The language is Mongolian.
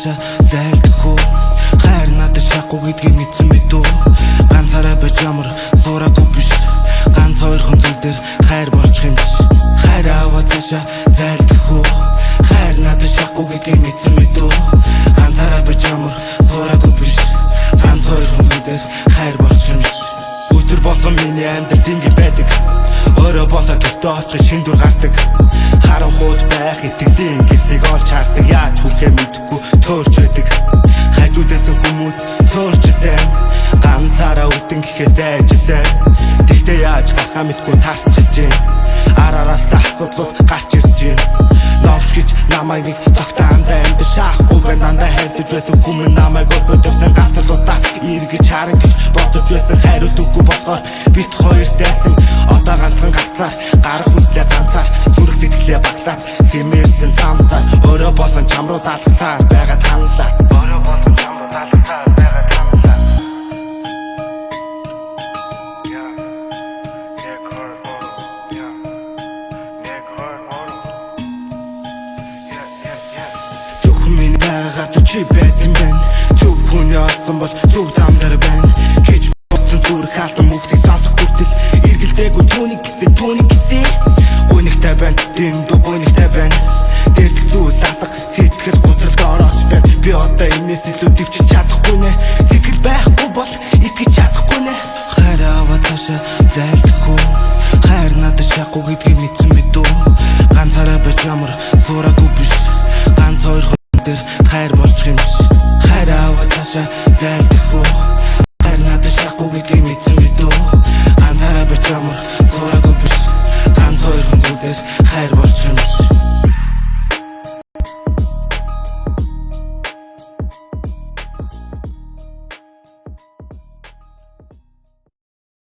цаашаа зайлдах уу? Хайр надад шахуу гэдгийг мэдсэн мэт үү? Ганцаараа байж ямар сураагүй биш. Ганц хоёрхон зүйл дээр хайр болчих юм биш. Хайр аваа цаашаа зайлдах уу? Хайр надад шахуу гэдгийг мэдсэн мэт үү? Ганцаараа байж ямар сураагүй биш. Ганц хоёрхон зүйл дээр хайр болчих юм биш. Өдөр болсон миний амьдрал ингэ байдаг. Өөрөө босоо гэртээ очих шиндүр гардаг. Харанхууд байх итгэлийн гэлийг олж хардаг. Яаж хүлхээ мэдэхгүй төөрч байдаг. Хажуудаас хүмүүс төөрч исэн. Ганцаараа үлдэн гэхээс айжсэн. Тэгтээ яаж гарахаа мэдгүй тарчиж гин. Араараас асуудлууд гарч ирж гин. Новш гэж намайг нэг тогтоандаа амьд шаахгүй байна. Дандаа хайрлаж байсан хүмүүс намайг өдөрсөн ганцлуудаа эргэж харан гэж бодож байсан. Хариулт үгүй болохоор бит хоёр дайсан. Одоо ганцхан гацаар гарах үлээ ганцаар зүрх сэтгэлээ баглаад сэмэрсэн цамцаар өөрөө болсон чам руу залхсаар байгаа танлаа. Өөрөө болсон чам руу залхсаар байгаа танлаа. Зөвхөн миний байгаад чи байдсан байна. Зөв хүний олсон бол зөв замдар байна. Гэж бодсон зүрх хаалтан мөхсийг сонсох хүртэл эргэлдээгүй түүнийг гисэн гойнигтай байна. Дэнд гойнигтай байна. Дэрдэх зүйл алга сэтгэл готролд орооч байна. Би одоо энэс илүү дэвчиж чадахгүй нэ. Сэтгэл байхгүй бол итгэж чадахгүй нэ. Хайр аваа цаашаа зайлдах уу? Хайр надад шахуу гэдгийг мэдсэн мэт үү? Ганцаараа байж ямар сураагүй биш. Ганц хоёрхон дээр хайр болчих юм биш. Хайр аваа цаашаа зайлдах уу? Хайр надад шахуу гэдгийг мэдсэн мэт үү? Ганцаараа байж ямар